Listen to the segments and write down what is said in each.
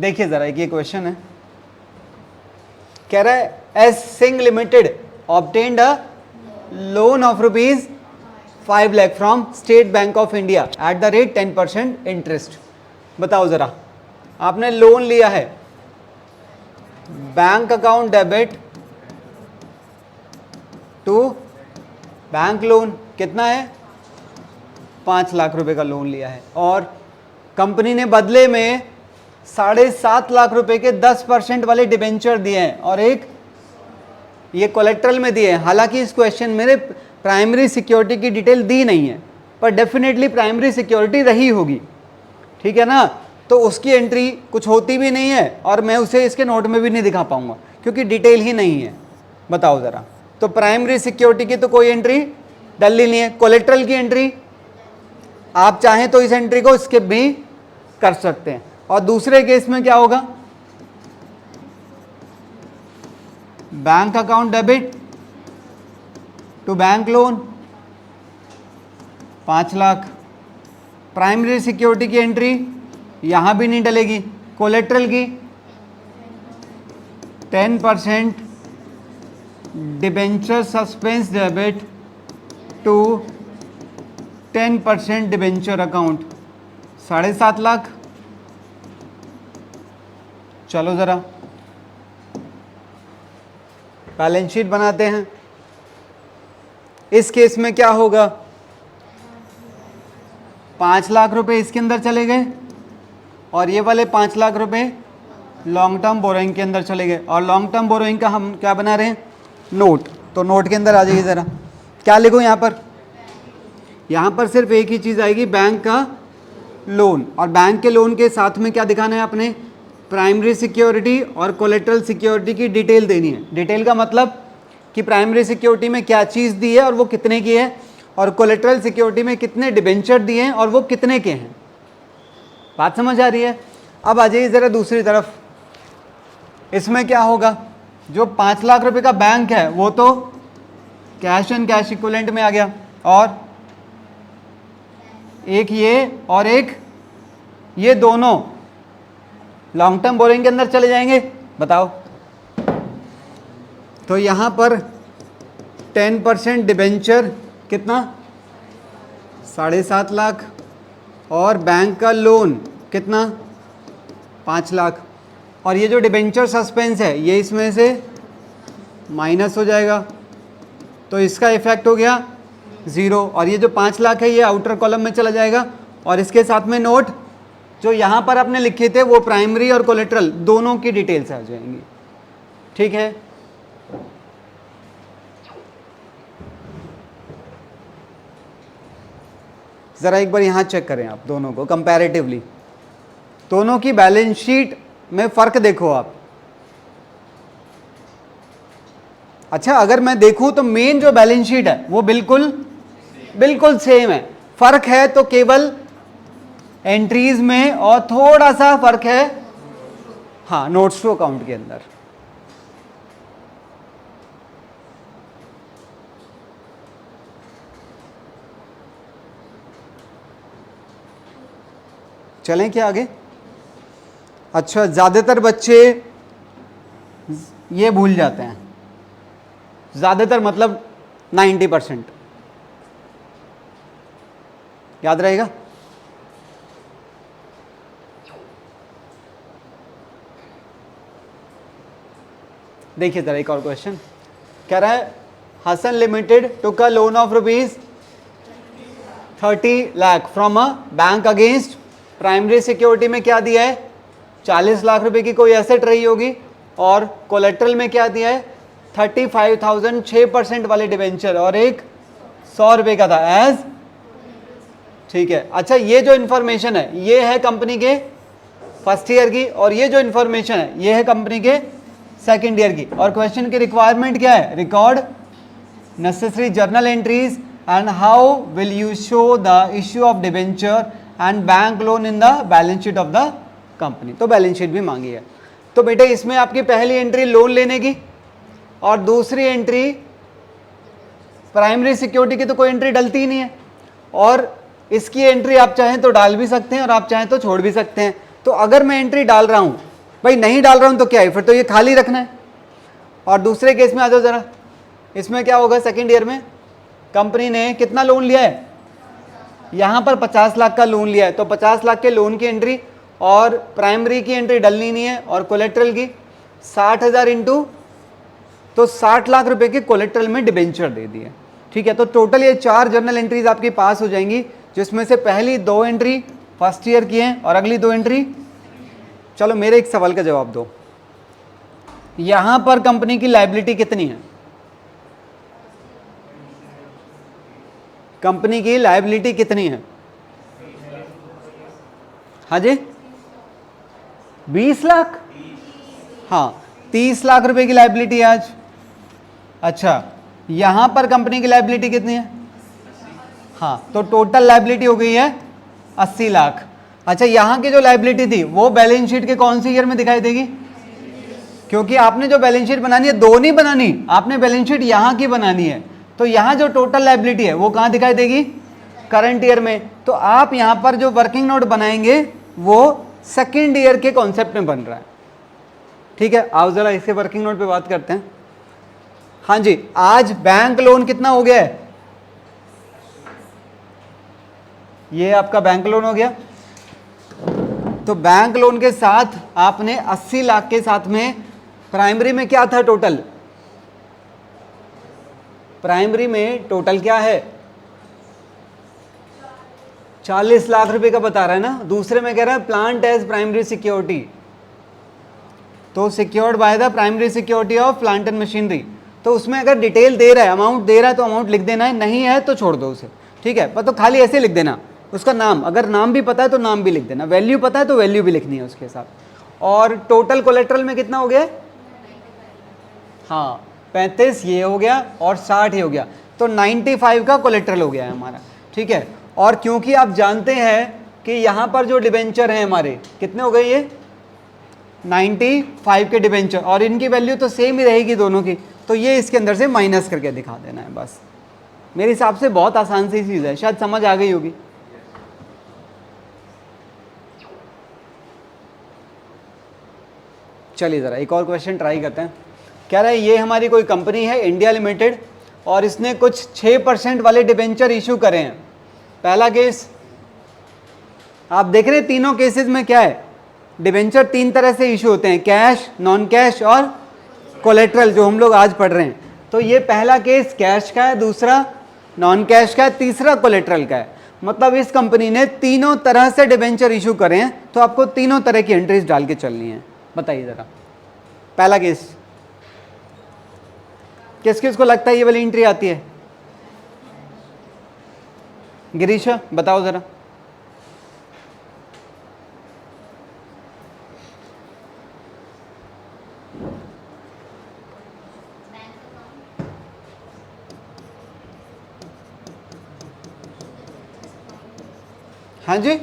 देखिए जरा एक ये क्वेश्चन है, कह रहा है S Singh limited obtained a loan of rupees 5 lakh from State Bank of India at the rate 10% interest. बताओ जरा, आपने लोन लिया है, bank account debit to bank loan, कितना है 5 लाख रुपए का लोन लिया है, और कंपनी ने बदले में 7.5 लाख रुपए के 10% वाले डिबेंचर दिए हैं और एक ये कोलेट्रल में दिए हैं। हालांकि इस क्वेश्चन में प्राइमरी सिक्योरिटी की डिटेल दी नहीं है, पर डेफिनेटली प्राइमरी सिक्योरिटी रही होगी, ठीक है ना। तो उसकी एंट्री कुछ होती भी नहीं है और मैं उसे इसके नोट में भी नहीं दिखा पाऊंगा क्योंकि डिटेल ही नहीं है। बताओ ज़रा, तो प्राइमरी सिक्योरिटी की तो कोई एंट्री डल ही नहीं है। कोलेट्रल की एंट्री आप चाहें तो इस एंट्री को स्किप भी कर सकते हैं। और दूसरे केस में क्या होगा, bank account debit to bank loan 5 lakh, primary security की एंट्री यहां भी नहीं डलेगी, कोलेट्रल की 10% debenture suspense debit to 10% debenture account 7.5 lakh. चलो ज़रा बैलेंस शीट बनाते हैं। इस केस में क्या होगा, 5 लाख रुपए इसके अंदर चले गए और ये वाले 5 लाख रुपए लॉन्ग टर्म बोरोइंग के अंदर चले गए, और लॉन्ग टर्म बोरोइंग का हम क्या बना रहे हैं, नोट। तो नोट के अंदर आ जाइए ज़रा, क्या लिखूं यहाँ पर सिर्फ एक ही चीज़ आएगी, बैंक का लोन, और बैंक के लोन के साथ में क्या दिखाना है अपने, प्राइमरी सिक्योरिटी और कोलेट्रल सिक्योरिटी की डिटेल देनी है। डिटेल का मतलब कि प्राइमरी सिक्योरिटी में क्या चीज़ दी है और वो कितने की है, और कोलेट्रल सिक्योरिटी में कितने डिबेंचर दिए हैं और वो कितने के हैं। बात समझ आ रही है। अब आ जाइए ज़रा दूसरी तरफ, इसमें क्या होगा, जो 5 लाख रुपए का बैंक है वो तो कैश एंड कैश इक्विवेलेंट में आ गया, और एक ये और एक ये दोनों लॉन्ग टर्म बोरिंग के अंदर चले जाएंगे। बताओ, तो यहां पर 10% डिबेंचर कितना 7.5 लाख, और बैंक का लोन कितना 5 लाख, और ये जो डिबेंचर सस्पेंस है ये इसमें से माइनस हो जाएगा, तो इसका इफेक्ट हो गया 0, और ये जो 5 लाख है ये आउटर कॉलम में चला जाएगा, और इसके साथ में नोट जो यहाँ पर आपने लिखे थे वो प्राइमरी और कोलेट्रल दोनों की डिटेल्स आ जाएंगी, ठीक है। ज़रा एक बार यहाँ चेक करें आप दोनों को कंपैरेटिवली, दोनों की बैलेंस शीट में फ़र्क देखो आप। अच्छा, अगर मैं देखूं तो मेन जो बैलेंस शीट है वो बिल्कुल सेम है, फ़र्क है तो केवल एंट्रीज में और थोड़ा सा फ़र्क है हाँ नोट्स टू अकाउंट के अंदर। चलें क्या आगे। अच्छा, ज़्यादातर बच्चे ये भूल जाते हैं, ज़्यादातर मतलब 90% याद रहेगा। देखिए ज़रा एक और क्वेश्चन, कह रहा है Hasan limited took a loan of rupees 30 lakh from a bank against, primary security में क्या दिया है 40 लाख रुपए की कोई एसेट रही होगी, और कोलेट्रल में क्या दिया है 35,000 6% वाले डिबेंचर और एक 100 रुपए का था एज, ठीक है। अच्छा, ये जो इन्फॉर्मेशन है ये है कंपनी के फर्स्ट ईयर की, और ये जो इन्फॉर्मेशन है ये है कंपनी के सेकेंड ईयर की, और क्वेश्चन की रिक्वायरमेंट क्या है, record necessary journal entries and how will you show the issue of debenture and bank loan in the balance sheet of the company. तो बैलेंस शीट भी मांगी है। तो बेटे इसमें आपकी पहली एंट्री लोन लेने की और दूसरी एंट्री प्राइमरी सिक्योरिटी की तो कोई एंट्री डलती ही नहीं है, और इसकी एंट्री आप चाहें तो डाल भी सकते हैं और आप चाहें तो छोड़ भी सकते हैं। तो अगर मैं एंट्री डाल रहा हूं भाई नहीं डाल रहा हूं तो क्या है, फिर तो ये खाली रखना है। और दूसरे केस में आ जाओ जरा, इसमें क्या होगा, सेकेंड ईयर में कंपनी ने कितना लोन लिया है, यहां पर 50 लाख का लोन लिया है, तो 50 लाख के लोन की एंट्री और प्राइमरी की एंट्री डलनी नहीं है, और कोलेट्रल की 60,000 इंटू, तो 60 लाख रुपए के कोलेट्रल में डिबेंचर दे दिए। ठीक है, तो टोटल ये 4 जर्नल एंट्रीज आपकी पास हो जाएंगी, जिसमें से पहली 2 एंट्री फर्स्ट ईयर की हैं और अगली 2 एंट्री। चलो मेरे एक सवाल का जवाब दो, यहां पर कंपनी की लायबिलिटी कितनी है, कंपनी की लायबिलिटी कितनी है, हाँ जी 20 लाख, हाँ 30 लाख रुपए की लायबिलिटी है आज। अच्छा, यहां पर कंपनी की लायबिलिटी कितनी है, हाँ तो टोटल लायबिलिटी हो गई है 80 लाख। अच्छा, यहां की जो लायबिलिटी थी वो बैलेंस शीट के कौन सी ईयर में दिखाई देगी, क्योंकि आपने जो बैलेंस शीट बनानी है, दो नहीं बनानी, आपने बैलेंस शीट यहां की बनानी है, तो यहां जो टोटल लायबिलिटी है वो कहां दिखाई देगी, करंट ईयर में। तो आप यहां पर जो वर्किंग नोट बनाएंगे वो सेकेंड ईयर के कॉन्सेप्ट में बन रहा है। ठीक है, आओ जरा इसके वर्किंग नोट पे बात करते हैं। हाँ जी, आज बैंक लोन कितना हो गया है, ये आपका बैंक लोन हो गया, तो बैंक लोन के साथ आपने 80 लाख के साथ में प्राइमरी में क्या था टोटल, प्राइमरी में टोटल क्या है 40 लाख रुपए का बता रहा है ना, दूसरे में कह रहा है प्लांट एज प्राइमरी सिक्योरिटी, तो secured by the primary security of plant and machinery. तो उसमें अगर डिटेल दे रहा है, अमाउंट दे रहा है तो अमाउंट लिख देना है, नहीं है तो छोड़ दो उसे। ठीक है, पर तो खाली ऐसे लिख देना, उसका नाम, अगर नाम भी पता है तो नाम भी लिख देना, वैल्यू पता है तो वैल्यू भी लिखनी है उसके साथ। और टोटल कोलेट्रल में कितना हो गया, हाँ 35 ये हो गया और 60 ये हो गया, तो 95 का कोलेट्रल हो गया है हमारा। ठीक है, और क्योंकि आप जानते हैं कि यहाँ पर जो डिबेंचर हैं हमारे कितने हो गए, ये 95 के डिबेंचर, और इनकी वैल्यू तो सेम ही रहेगी दोनों की, तो ये इसके अंदर से माइनस करके दिखा देना है बस। मेरे हिसाब से बहुत आसान सी चीज़ है, शायद समझ आ गई होगी। चलिए ज़रा एक और क्वेश्चन ट्राई करते हैं। कह रहा है ये हमारी कोई कंपनी है इंडिया लिमिटेड, और इसने कुछ 6% वाले डिबेंचर इशू करे हैं। पहला केस आप देख रहे हैं, तीनों केसेस में क्या है, डिबेंचर 3 तरह से इशू होते हैं, कैश, नॉन कैश और कोलेट्रल, जो हम लोग आज पढ़ रहे हैं। तो ये पहला केस कैश का है, दूसरा नॉन कैश का है, तीसरा कोलेट्रल का है। मतलब इस कंपनी ने तीनों तरह से डिबेंचर इशू करे हैं, तो आपको तीनों तरह की एंट्रीज डाल के चलनी है। बताइए ज़रा पहला केस किस किस को लगता है ये वाली एंट्री आती है, गिरीशा बताओ ज़रा। हाँ जी,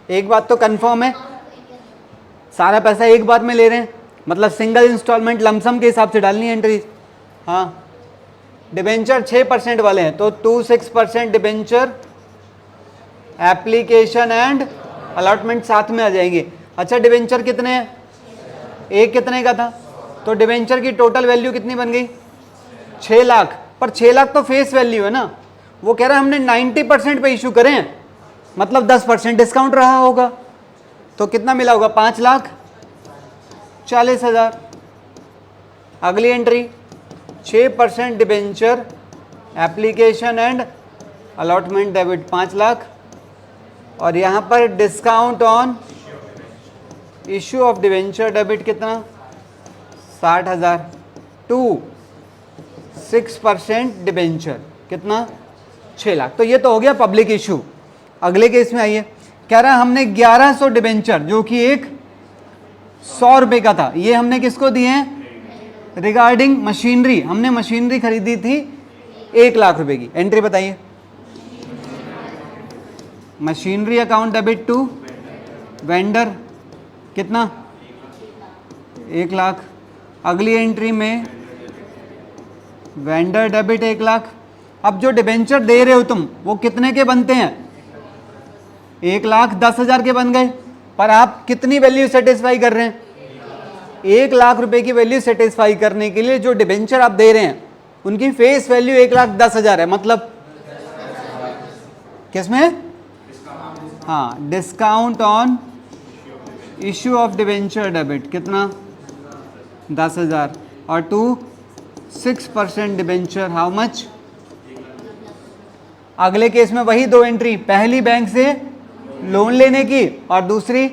एक बात तो कंफर्म है, सारा पैसा एक बार में ले रहे हैं, मतलब सिंगल इंस्टॉलमेंट लमसम के हिसाब से डालनी है एंट्री। हाँ, डिबेंचर 6% वाले हैं तो 26% डिबेंचर एप्लीकेशन एंड अलॉटमेंट साथ में आ जाएंगे। अच्छा, डिबेंचर कितने हैं, एक कितने का था, तो डिबेंचर की टोटल वैल्यू कितनी बन गई 6 लाख, पर 6 लाख तो फेस वैल्यू है ना, वो कह रहा है हमने 90% पे इशू करे हैं, मतलब 10% डिस्काउंट रहा होगा, तो कितना मिला होगा 5,40,000। अगली entry 6% debenture application and allotment debit 5 lakh, और यहाँ पर discount on issue of debenture debit कितना 60,000 टू 6% डिबेंचर कितना 6 लाख। तो ये तो हो गया पब्लिक इशू। अगले केस में आइए, कह रहा है हमने 1100 डिबेंचर जो कि एक 100 रुपये का था, ये हमने किसको दिए हैं, रिगार्डिंग मशीनरी, हमने मशीनरी खरीदी थी 1 लाख रुपए की। एंट्री बताइए, machinery account debit to vendor कितना 1 लाख। अगली एंट्री में वेंडर डेबिट 1 लाख। अब जो डिबेंचर दे रहे हो तुम वो कितने के बनते हैं, 1,10,000 के बन गए, पर आप कितनी वैल्यू सेटिस्फाई कर रहे हैं? 1 लाख रुपए की वैल्यू सेटिस्फाई करने के लिए जो डिबेंचर आप दे रहे हैं उनकी फेस वैल्यू 1,10,000 है, मतलब किसमें? हाँ, discount on issue of debenture debit कितना? 10,000 और टू 6% डिबेंचर हाउ मच? अगले केस में वही दो एंट्री, पहली बैंक से लोन लेने की और दूसरी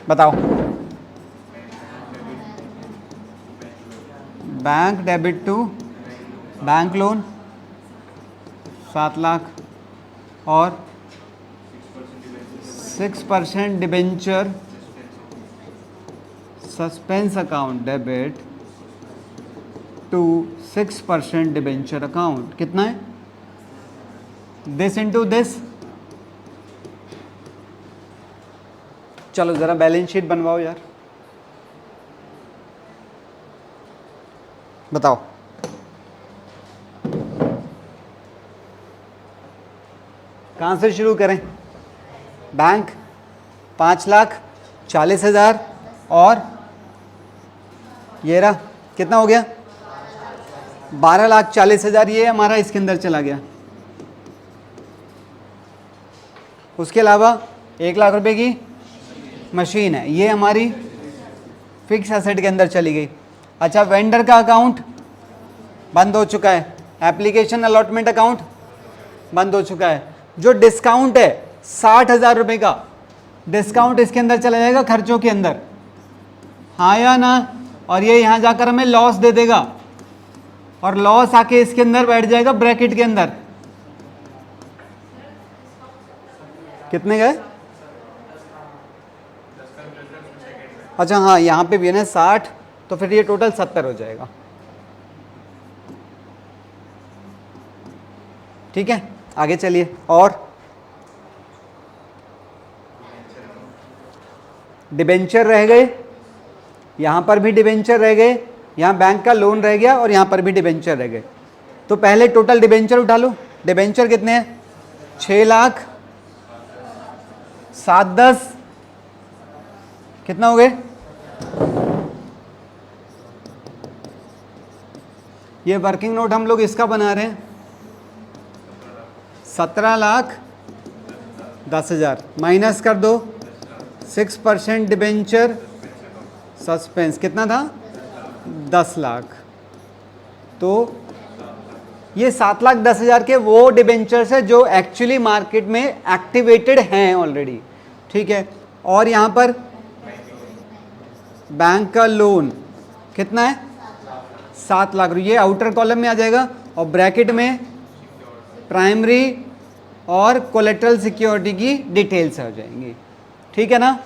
बताओ bank debit to bank loan 7 lakh और 6% debenture suspense account debit to 6% debenture account कितना है? This into this. चलो जरा बैलेंस शीट बनवाओ यार, बताओ कहाँ से शुरू करें? बैंक 5,40,000 और ये रहा कितना हो गया? 12,40,000। ये हमारा इसके अंदर चला गया। उसके अलावा 1 लाख रुपए की मशीन है, ये हमारी फिक्स एसेट के अंदर चली गई। अच्छा, वेंडर का अकाउंट बंद हो चुका है, एप्लीकेशन अलॉटमेंट अकाउंट बंद हो चुका है। जो डिस्काउंट है 60,000 रुपये का डिस्काउंट इसके अंदर चला जाएगा खर्चों के अंदर, हाँ या ना? और ये यहाँ जाकर हमें लॉस दे देगा और लॉस आके इसके अंदर बैठ जाएगा ब्रैकेट के अंदर। कितने गए? अच्छा हाँ, यहाँ पे भी है ना 60, तो फिर ये टोटल 70 हो जाएगा। ठीक है, आगे चलिए। और डिबेंचर रह गए, यहाँ पर भी डिबेंचर रह गए, यहाँ बैंक का लोन रह गया और यहाँ पर भी डिबेंचर रह गए। तो पहले टोटल डिबेंचर उठा लो। डिबेंचर कितने हैं? 6 लाख 7,10 कितना हो गए? ये वर्किंग नोट हम लोग इसका बना रहे हैं 17,10,000 माइनस कर दो 6% डिबेंचर सस्पेंस कितना था? 10 लाख। तो ये 7,10,000 के वो डिबेंचर्स है जो एक्चुअली मार्केट में एक्टिवेटेड हैं ऑलरेडी। ठीक है, और यहाँ पर बैंक का लोन कितना है? 7 लाख। ये आउटर कॉलम में आ जाएगा और ब्रैकेट में प्राइमरी और कोलेटरल सिक्योरिटी की डिटेल्स आ जाएंगी। ठीक है ना?